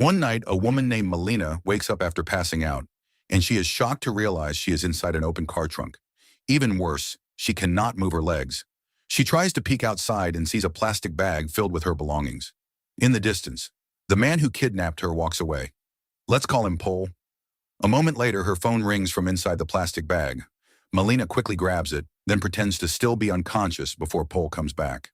One night, a woman named Melina wakes up after passing out, and she is shocked to realize she is inside an open car trunk. Even worse, she cannot move her legs. She tries to peek outside and sees a plastic bag filled with her belongings. In the distance, the man who kidnapped her walks away. Let's call him Pole. A moment later, her phone rings from inside the plastic bag. Melina quickly grabs it, then pretends to still be unconscious before Pole comes back.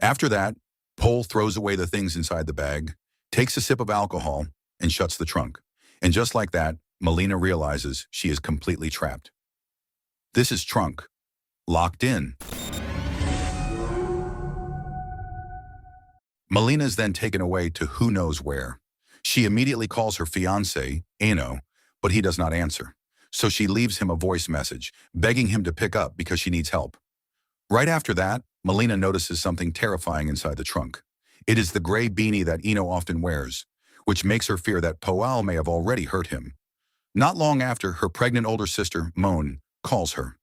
After that, Pole throws away the things inside the bag, takes a sip of alcohol, and shuts the trunk. And just like that, Melina realizes she is completely trapped. This is Trunk. Locked in. Melina is then taken away to who knows where. She immediately calls her fiancé, Eno, but he does not answer. So she leaves him a voice message, begging him to pick up because she needs help. Right after that, Melina notices something terrifying inside the trunk. It is the gray beanie that Eno often wears, which makes her fear that Poal may have already hurt him. Not long after, her pregnant older sister, Moan, calls her.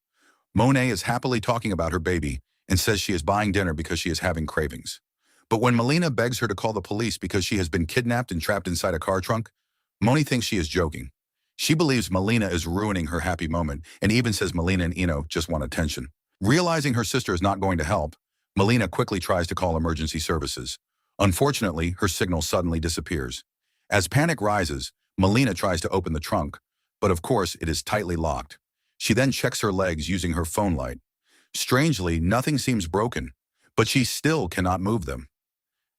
Monet is happily talking about her baby and says she is buying dinner because she is having cravings. But when Melina begs her to call the police because she has been kidnapped and trapped inside a car trunk, Moni thinks she is joking. She believes Melina is ruining her happy moment and even says Melina and Eno just want attention. Realizing her sister is not going to help, Melina quickly tries to call emergency services. Unfortunately, her signal suddenly disappears. As panic rises, Melina tries to open the trunk, but of course it is tightly locked. She then checks her legs using her phone light. Strangely, nothing seems broken, but she still cannot move them.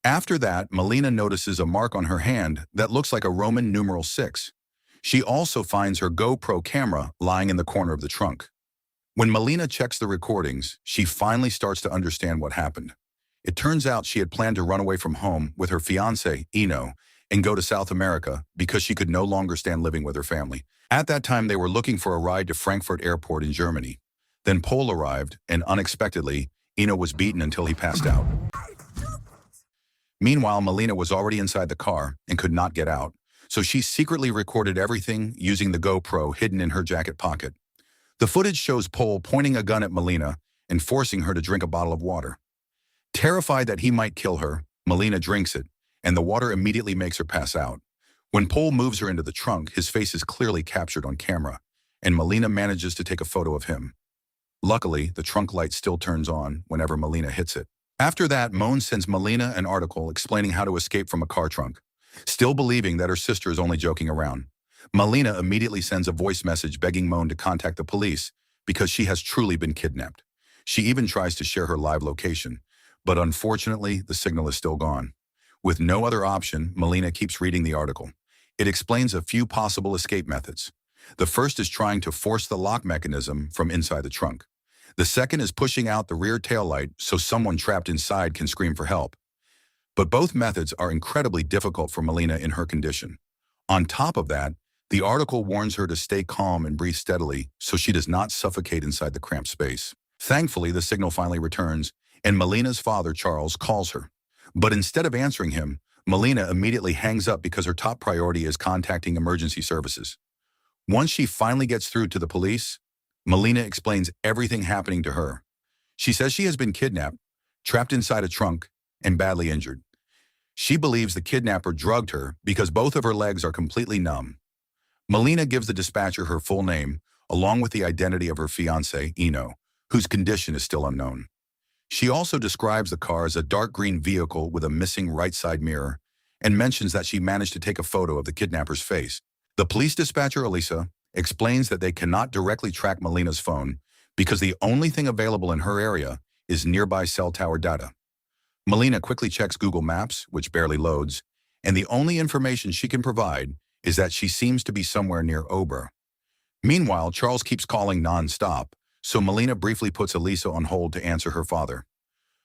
After that, Melina notices a mark on her hand that looks like a Roman numeral 6. She also finds her GoPro camera lying in the corner of the trunk. When Melina checks the recordings, she finally starts to understand what happened. It turns out she had planned to run away from home with her fiancé, Eno, and go to South America because she could no longer stand living with her family. At that time, they were looking for a ride to Frankfurt Airport in Germany. Then Pole arrived, and unexpectedly, Eno was beaten until he passed out. Meanwhile, Melina was already inside the car and could not get out, so she secretly recorded everything using the GoPro hidden in her jacket pocket. The footage shows Pole pointing a gun at Melina and forcing her to drink a bottle of water. Terrified that he might kill her, Melina drinks it, and the water immediately makes her pass out. When Pole moves her into the trunk, his face is clearly captured on camera, and Melina manages to take a photo of him. Luckily, the trunk light still turns on whenever Melina hits it. After that, Moan sends Melina an article explaining how to escape from a car trunk, still believing that her sister is only joking around. Melina immediately sends a voice message begging Moan to contact the police because she has truly been kidnapped. She even tries to share her live location, but unfortunately, the signal is still gone. With no other option, Melina keeps reading the article. It explains a few possible escape methods. The first is trying to force the lock mechanism from inside the trunk. The second is pushing out the rear taillight so someone trapped inside can scream for help. But both methods are incredibly difficult for Melina in her condition. On top of that, the article warns her to stay calm and breathe steadily so she does not suffocate inside the cramped space. Thankfully, the signal finally returns, and Melina's father, Charles, calls her. But instead of answering him, Melina immediately hangs up because her top priority is contacting emergency services. Once she finally gets through to the police, Melina explains everything happening to her. She says she has been kidnapped, trapped inside a trunk, and badly injured. She believes the kidnapper drugged her because both of her legs are completely numb. Melina gives the dispatcher her full name, along with the identity of her fiancé, Eno, whose condition is still unknown. She also describes the car as a dark green vehicle with a missing right side mirror and mentions that she managed to take a photo of the kidnapper's face. The police dispatcher, Elisa, explains that they cannot directly track Melina's phone because the only thing available in her area is nearby cell tower data. Melina quickly checks Google Maps, which barely loads, and the only information she can provide is that she seems to be somewhere near Ober. Meanwhile, Charles keeps calling nonstop, so Melina briefly puts Elisa on hold to answer her father.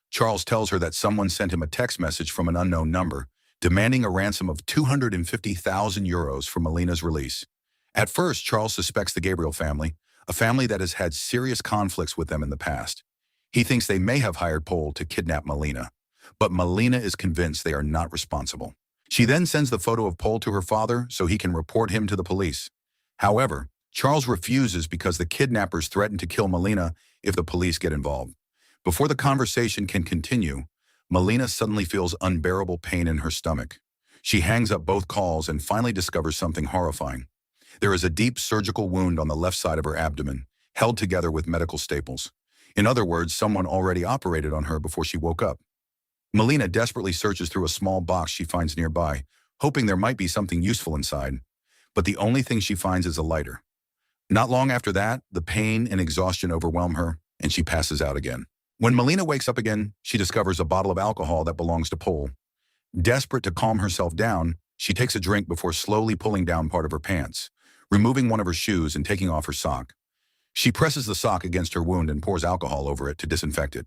Charles tells her that someone sent him a text message from an unknown number, demanding a ransom of 250,000 euros for Melina's release. At first, Charles suspects the Gabriel family, a family that has had serious conflicts with them in the past. He thinks they may have hired Pole to kidnap Melina, but Melina is convinced they are not responsible. She then sends the photo of Pole to her father so he can report him to the police. However, Charles refuses because the kidnappers threaten to kill Melina if the police get involved. Before the conversation can continue, Melina suddenly feels unbearable pain in her stomach. She hangs up both calls and finally discovers something horrifying. There is a deep surgical wound on the left side of her abdomen, held together with medical staples. In other words, someone already operated on her before she woke up. Melina desperately searches through a small box she finds nearby, hoping there might be something useful inside. But the only thing she finds is a lighter. Not long after that, the pain and exhaustion overwhelm her, and she passes out again. When Melina wakes up again, she discovers a bottle of alcohol that belongs to Pol. Desperate to calm herself down, she takes a drink before slowly pulling down part of her pants, removing one of her shoes and taking off her sock. She presses the sock against her wound and pours alcohol over it to disinfect it.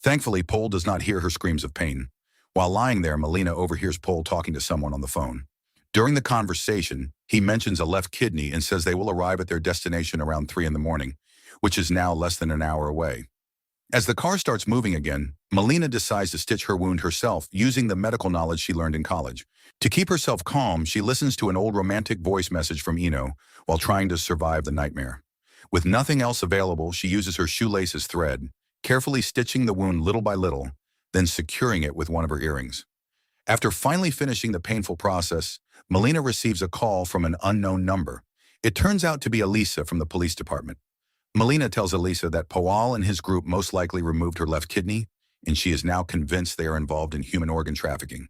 Thankfully, Pol does not hear her screams of pain. While lying there, Melina overhears Pol talking to someone on the phone. During the conversation, he mentions a left kidney and says they will arrive at their destination around 3 in the morning, which is now less than an hour away. As the car starts moving again, Melina decides to stitch her wound herself using the medical knowledge she learned in college. To keep herself calm, she listens to an old romantic voice message from Eno while trying to survive the nightmare. With nothing else available, she uses her shoelace as thread, carefully stitching the wound little by little, then securing it with one of her earrings. After finally finishing the painful process, Melina receives a call from an unknown number. It turns out to be Elisa from the police department. Melina tells Elisa that Powell and his group most likely removed her left kidney, and she is now convinced they are involved in human organ trafficking.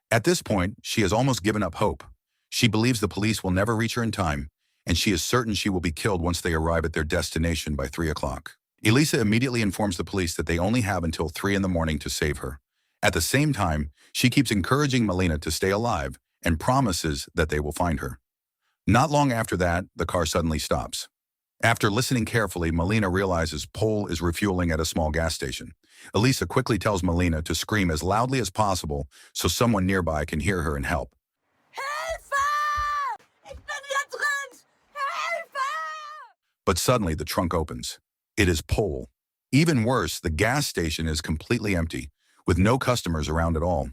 At this point, she has almost given up hope. She believes the police will never reach her in time, and she is certain she will be killed once they arrive at their destination by 3 o'clock. Elisa immediately informs the police that they only have until 3 in the morning to save her. At the same time, she keeps encouraging Melina to stay alive and promises that they will find her. Not long after that, the car suddenly stops. After listening carefully, Melina realizes Pol is refueling at a small gas station. Elisa quickly tells Melina to scream as loudly as possible so someone nearby can hear her and help. Hilfe! Ich bin hier drin! Hilfe! But suddenly the trunk opens. It is Pol. Even worse, the gas station is completely empty, with no customers around at all.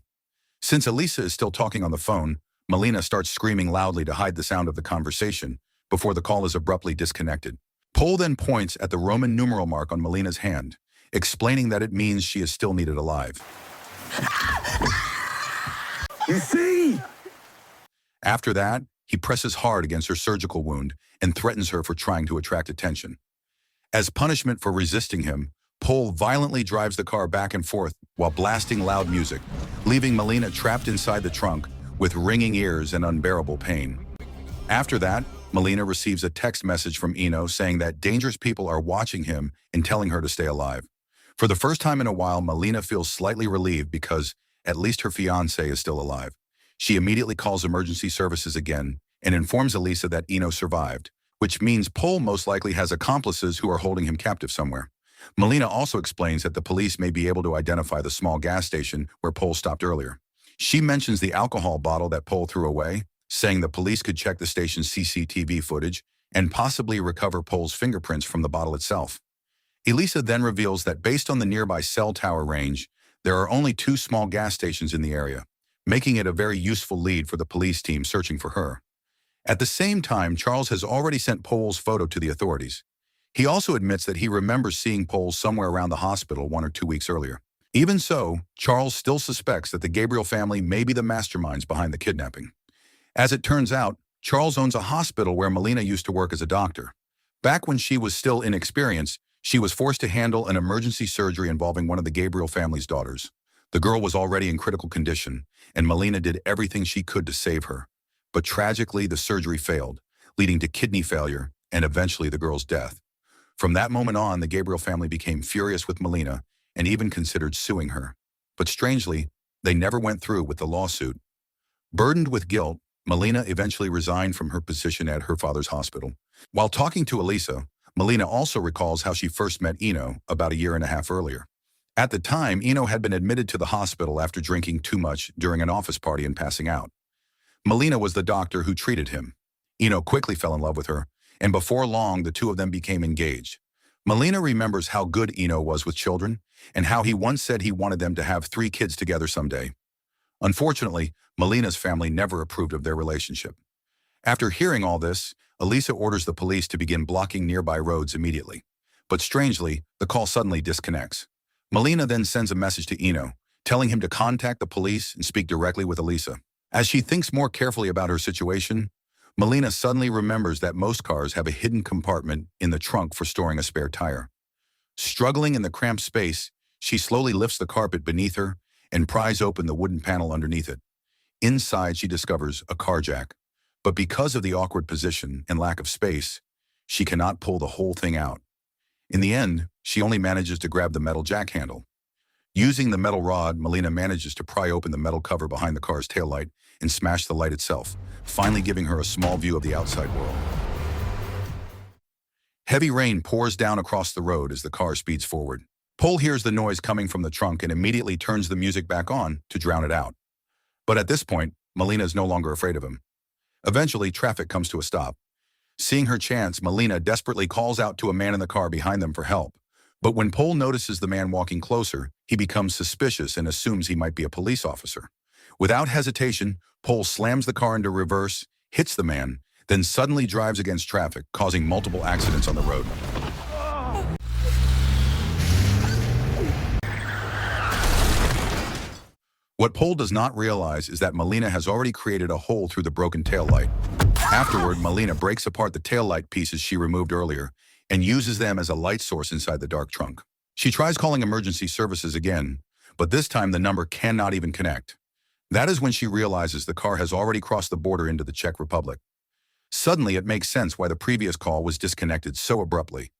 Since Elisa is still talking on the phone, Melina starts screaming loudly to hide the sound of the conversation before the call is abruptly disconnected. Pol then points at the Roman numeral mark on Melina's hand, explaining that it means she is still needed alive. You see? After that, he presses hard against her surgical wound and threatens her for trying to attract attention. As punishment for resisting him, Pol violently drives the car back and forth while blasting loud music, leaving Melina trapped inside the trunk with ringing ears and unbearable pain. After that, Melina receives a text message from Eno saying that dangerous people are watching him and telling her to stay alive. For the first time in a while, Melina feels slightly relieved because at least her fiancé is still alive. She immediately calls emergency services again and informs Elisa that Eno survived, which means Pol most likely has accomplices who are holding him captive somewhere. Melina also explains that the police may be able to identify the small gas station where Pol stopped earlier. She mentions the alcohol bottle that Pol threw away, saying the police could check the station's CCTV footage and possibly recover Pol's fingerprints from the bottle itself. Elisa then reveals that based on the nearby cell tower range, there are only 2 small gas stations in the area, making it a very useful lead for the police team searching for her. At the same time, Charles has already sent Pol's photo to the authorities. He also admits that he remembers seeing Pol somewhere around the hospital 1 or 2 weeks earlier. Even so, Charles still suspects that the Gabriel family may be the masterminds behind the kidnapping. As it turns out, Charles owns a hospital where Melina used to work as a doctor. Back when she was still inexperienced, she was forced to handle an emergency surgery involving one of the Gabriel family's daughters. The girl was already in critical condition, and Melina did everything she could to save her. But tragically, the surgery failed, leading to kidney failure and eventually the girl's death. From that moment on, the Gabriel family became furious with Melina and even considered suing her. But strangely, they never went through with the lawsuit. Burdened with guilt, Melina eventually resigned from her position at her father's hospital. While talking to Elisa, Melina also recalls how she first met Eno about 1.5 years earlier. At the time, Eno had been admitted to the hospital after drinking too much during an office party and passing out. Melina was the doctor who treated him. Eno quickly fell in love with her, and before long, the two of them became engaged. Melina remembers how good Eno was with children and how he once said he wanted them to have 3 kids together someday. Unfortunately, Melina's family never approved of their relationship. After hearing all this, Elisa orders the police to begin blocking nearby roads immediately. But strangely, the call suddenly disconnects. Melina then sends a message to Eno, telling him to contact the police and speak directly with Elisa. As she thinks more carefully about her situation, Melina suddenly remembers that most cars have a hidden compartment in the trunk for storing a spare tire. Struggling in the cramped space, she slowly lifts the carpet beneath her and pries open the wooden panel underneath it. Inside, she discovers a car jack, but because of the awkward position and lack of space, she cannot pull the whole thing out. In the end, she only manages to grab the metal jack handle. Using the metal rod, Melina manages to pry open the metal cover behind the car's taillight and smash the light itself, finally giving her a small view of the outside world. Heavy rain pours down across the road as the car speeds forward. Pole hears the noise coming from the trunk and immediately turns the music back on to drown it out. But at this point, Melina is no longer afraid of him. Eventually, traffic comes to a stop. Seeing her chance, Melina desperately calls out to a man in the car behind them for help. But when Pole notices the man walking closer, he becomes suspicious and assumes he might be a police officer. Without hesitation, Pole slams the car into reverse, hits the man, then suddenly drives against traffic, causing multiple accidents on the road. What Pole does not realize is that Melina has already created a hole through the broken taillight. Afterward, Melina breaks apart the taillight pieces she removed earlier and uses them as a light source inside the dark trunk. She tries calling emergency services again, but this time the number cannot even connect. That is when she realizes the car has already crossed the border into the Czech Republic. Suddenly, it makes sense why the previous call was disconnected so abruptly.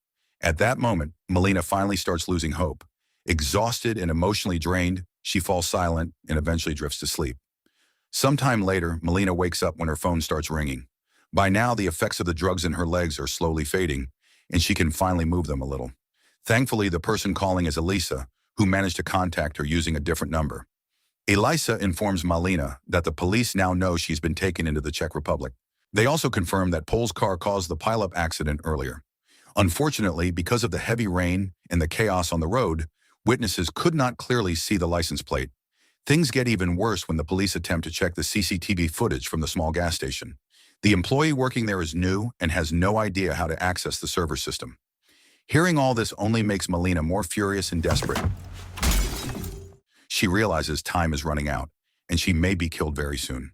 At that moment, Melina finally starts losing hope. Exhausted and emotionally drained, she falls silent and eventually drifts to sleep. Sometime later, Melina wakes up when her phone starts ringing. By now, the effects of the drugs in her legs are slowly fading, and she can finally move them a little. Thankfully, the person calling is Elisa, who managed to contact her using a different number. Elisa informs Melina that the police now know she's been taken into the Czech Republic. They also confirm that Pole's car caused the pileup accident earlier. Unfortunately, because of the heavy rain and the chaos on the road, witnesses could not clearly see the license plate. Things get even worse when the police attempt to check the CCTV footage from the small gas station. The employee working there is new and has no idea how to access the server system. Hearing all this only makes Melina more furious and desperate. She realizes time is running out, and she may be killed very soon.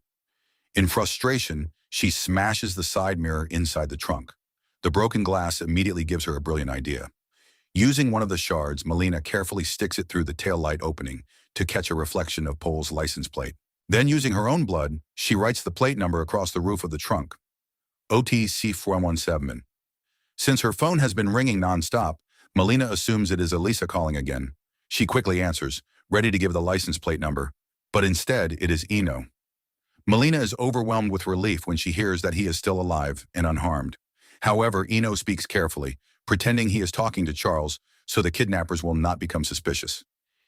In frustration, she smashes the side mirror inside the trunk. The broken glass immediately gives her a brilliant idea. Using one of the shards, Melina carefully sticks it through the taillight opening to catch a reflection of Pole's license plate. Then, using her own blood, she writes the plate number across the roof of the trunk, OTC417. Since her phone has been ringing nonstop, Melina assumes it is Elisa calling again. She quickly answers, ready to give the license plate number, but instead it is Eno. Melina is overwhelmed with relief when she hears that he is still alive and unharmed. However, Eno speaks carefully, pretending he is talking to Charles so the kidnappers will not become suspicious.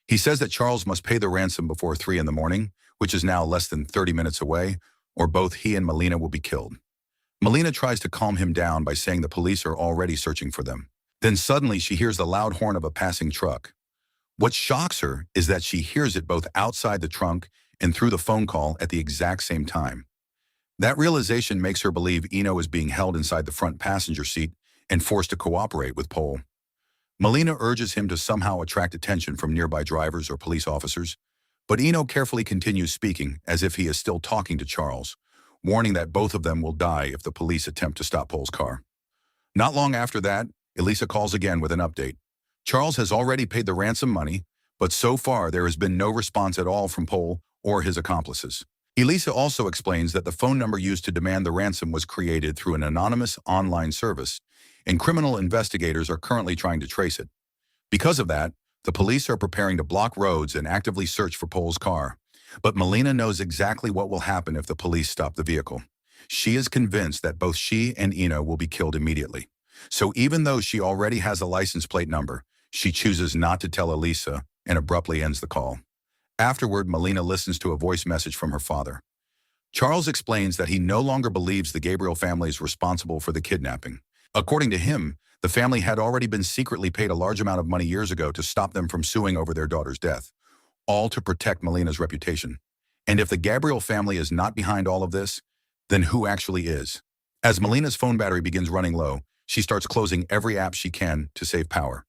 He says that Charles must pay the ransom before 3 in the morning, which is now less than 30 minutes away, or both he and Melina will be killed. Melina tries to calm him down by saying the police are already searching for them. Then suddenly she hears the loud horn of a passing truck. What shocks her is that she hears it both outside the trunk and through the phone call at the exact same time. That realization makes her believe Eno is being held inside the front passenger seat and forced to cooperate with Pole. Melina urges him to somehow attract attention from nearby drivers or police officers, but Eno carefully continues speaking as if he is still talking to Charles, warning that both of them will die if the police attempt to stop Pole's car. Not long after that, Elisa calls again with an update. Charles has already paid the ransom money, but so far there has been no response at all from Pole or his accomplices. Elisa also explains that the phone number used to demand the ransom was created through an anonymous online service, and criminal investigators are currently trying to trace it. Because of that, the police are preparing to block roads and actively search for Pole's car. But Melina knows exactly what will happen if the police stop the vehicle. She is convinced that both she and Eno will be killed immediately. So even though she already has a license plate number, she chooses not to tell Elisa and abruptly ends the call. Afterward, Melina listens to a voice message from her father. Charles explains that he no longer believes the Gabriel family is responsible for the kidnapping. According to him, the family had already been secretly paid a large amount of money years ago to stop them from suing over their daughter's death, all to protect Melina's reputation. And if the Gabriel family is not behind all of this, then who actually is? As Melina's phone battery begins running low, she starts closing every app she can to save power.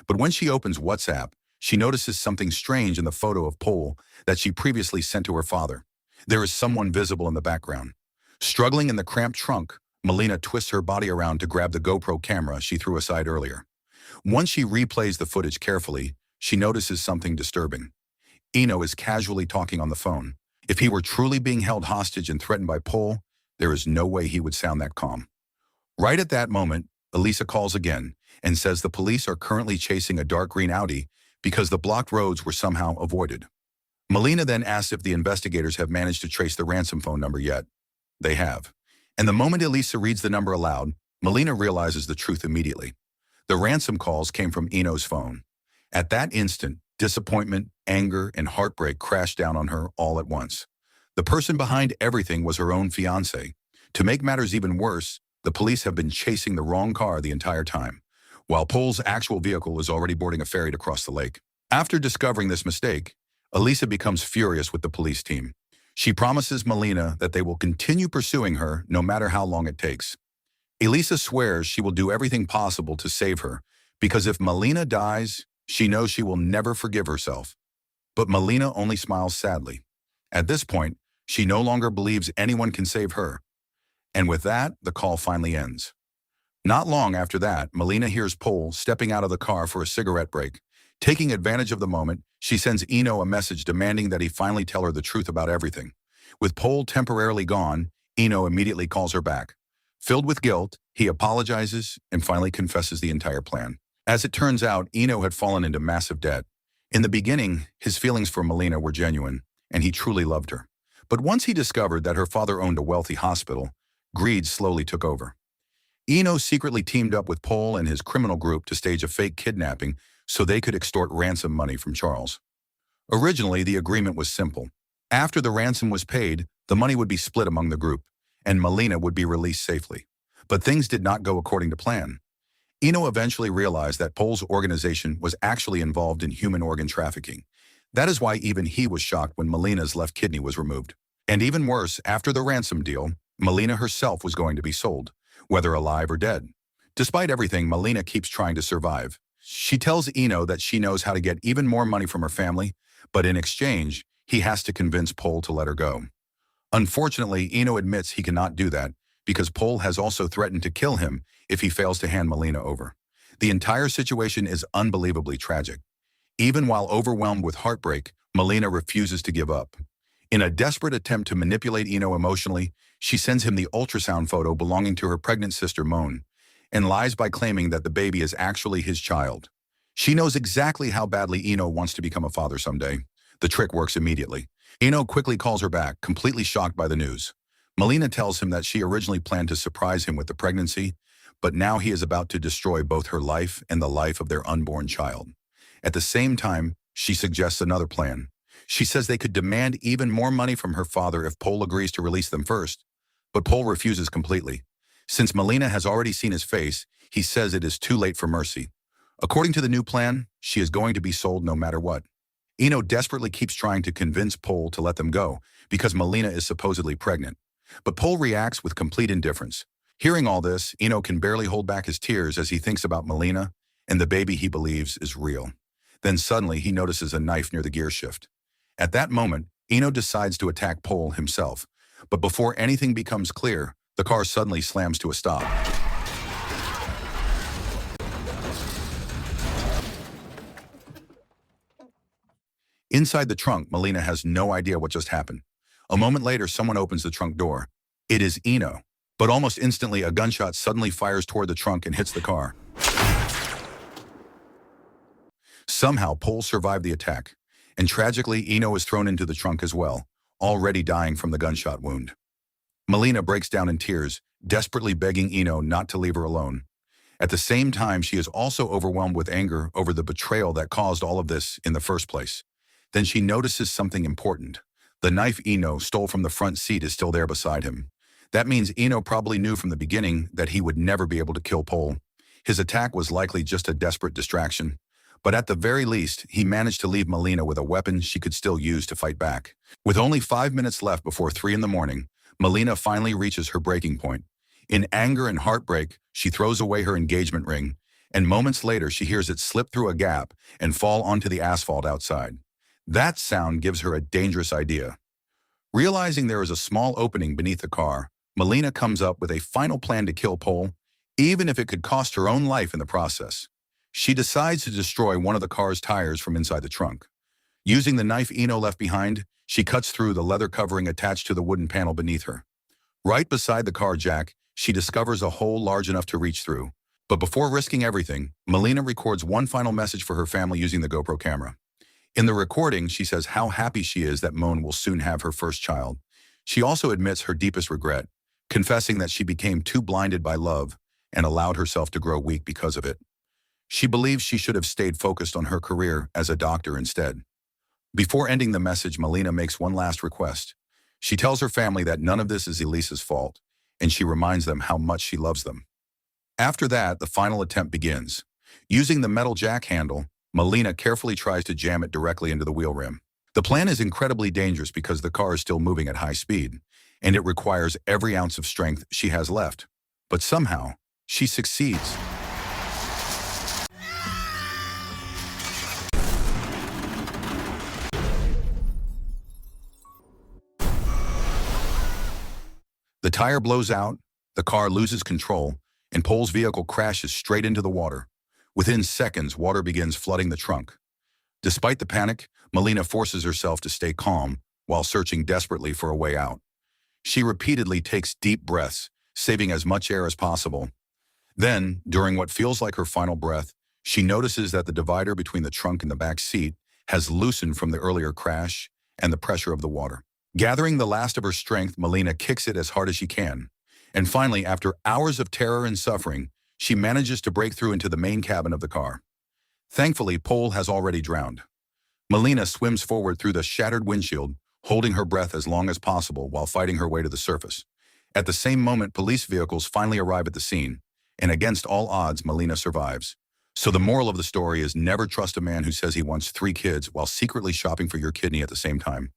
But when she opens WhatsApp, she notices something strange in the photo of Pole that she previously sent to her father. There is someone visible in the background. Struggling in the cramped trunk, Melina twists her body around to grab the GoPro camera she threw aside earlier. Once she replays the footage carefully, she notices something disturbing. Eno is casually talking on the phone. If he were truly being held hostage and threatened by Pole, there is no way he would sound that calm. Right at that moment, Elisa calls again and says the police are currently chasing a dark green Audi because the blocked roads were somehow avoided. Melina then asks if the investigators have managed to trace the ransom phone number yet. They have. And the moment Elisa reads the number aloud, Melina realizes the truth immediately. The ransom calls came from Eno's phone. At that instant, disappointment, anger, and heartbreak crashed down on her all at once. The person behind everything was her own fiancé. To make matters even worse, the police have been chasing the wrong car the entire time, while Pole's actual vehicle is already boarding a ferry to cross the lake. After discovering this mistake, Elisa becomes furious with the police team. She promises Melina that they will continue pursuing her no matter how long it takes. Elisa swears she will do everything possible to save her, because if Melina dies, she knows she will never forgive herself. But Melina only smiles sadly. At this point, she no longer believes anyone can save her. And with that, the call finally ends. Not long after that, Melina hears Pole stepping out of the car for a cigarette break. Taking advantage of the moment, she sends Eno a message demanding that he finally tell her the truth about everything. With Pole temporarily gone, Eno immediately calls her back. Filled with guilt, he apologizes and finally confesses the entire plan. As it turns out, Eno had fallen into massive debt. In the beginning, his feelings for Melina were genuine, and he truly loved her. But once he discovered that her father owned a wealthy hospital, greed slowly took over. Eno secretly teamed up with Pole and his criminal group to stage a fake kidnapping so they could extort ransom money from Charles. Originally, the agreement was simple. After the ransom was paid, the money would be split among the group, and Melina would be released safely. But things did not go according to plan. Eno eventually realized that Pole's organization was actually involved in human organ trafficking. That is why even he was shocked when Melina's left kidney was removed. And even worse, after the ransom deal, Melina herself was going to be sold, whether alive or dead. Despite everything, Melina keeps trying to survive. She tells Eno that she knows how to get even more money from her family, but in exchange, he has to convince Pole to let her go. Unfortunately, Eno admits he cannot do that because Pole has also threatened to kill him if he fails to hand Melina over. The entire situation is unbelievably tragic. Even while overwhelmed with heartbreak, Melina refuses to give up. In a desperate attempt to manipulate Eno emotionally, she sends him the ultrasound photo belonging to her pregnant sister Moan, and lies by claiming that the baby is actually his child. She knows exactly how badly Eno wants to become a father someday. The trick works immediately. Eno quickly calls her back, completely shocked by the news. Melina tells him that she originally planned to surprise him with the pregnancy, but now he is about to destroy both her life and the life of their unborn child. At the same time, she suggests another plan. She says they could demand even more money from her father if Pole agrees to release them first, but Pole refuses completely. Since Melina has already seen his face, he says it is too late for mercy. According to the new plan, she is going to be sold no matter what. Eno desperately keeps trying to convince Pole to let them go because Melina is supposedly pregnant. But Pole reacts with complete indifference. Hearing all this, Eno can barely hold back his tears as he thinks about Melina and the baby he believes is real. Then suddenly he notices a knife near the gear shift. At that moment, Eno decides to attack Pole himself. But before anything becomes clear, the car suddenly slams to a stop. Inside the trunk, Melina has no idea what just happened. A moment later, someone opens the trunk door. It is Eno. But almost instantly, a gunshot suddenly fires toward the trunk and hits the car. Somehow, Pole survived the attack. And tragically, Eno is thrown into the trunk as well, already dying from the gunshot wound. Melina breaks down in tears, desperately begging Eno not to leave her alone. At the same time, she is also overwhelmed with anger over the betrayal that caused all of this in the first place. Then she notices something important. The knife Eno stole from the front seat is still there beside him. That means Eno probably knew from the beginning that he would never be able to kill Pole. His attack was likely just a desperate distraction. But at the very least, he managed to leave Melina with a weapon she could still use to fight back. With only 5 minutes left before 3 in the morning, Melina finally reaches her breaking point. In anger and heartbreak, she throws away her engagement ring, and moments later she hears it slip through a gap and fall onto the asphalt outside. That sound gives her a dangerous idea. Realizing there is a small opening beneath the car, Melina comes up with a final plan to kill Pole, even if it could cost her own life in the process. She decides to destroy one of the car's tires from inside the trunk. Using the knife Eno left behind, she cuts through the leather covering attached to the wooden panel beneath her. Right beside the car jack, she discovers a hole large enough to reach through. But before risking everything, Melina records one final message for her family using the GoPro camera. In the recording, she says how happy she is that Moan will soon have her first child. She also admits her deepest regret, confessing that she became too blinded by love and allowed herself to grow weak because of it. She believes she should have stayed focused on her career as a doctor instead. Before ending the message, Melina makes one last request. She tells her family that none of this is Elisa's fault, and she reminds them how much she loves them. After that, the final attempt begins. Using the metal jack handle, Melina carefully tries to jam it directly into the wheel rim. The plan is incredibly dangerous because the car is still moving at high speed, and it requires every ounce of strength she has left. But somehow, she succeeds. The tire blows out, the car loses control, and Pole's vehicle crashes straight into the water. Within seconds, water begins flooding the trunk. Despite the panic, Melina forces herself to stay calm while searching desperately for a way out. She repeatedly takes deep breaths, saving as much air as possible. Then, during what feels like her final breath, she notices that the divider between the trunk and the back seat has loosened from the earlier crash and the pressure of the water. Gathering the last of her strength, Melina kicks it as hard as she can. And finally, after hours of terror and suffering, she manages to break through into the main cabin of the car. Thankfully, Pole has already drowned. Melina swims forward through the shattered windshield, holding her breath as long as possible while fighting her way to the surface. At the same moment, police vehicles finally arrive at the scene, and against all odds, Melina survives. So the moral of the story is never trust a man who says he wants 3 kids while secretly shopping for your kidney at the same time.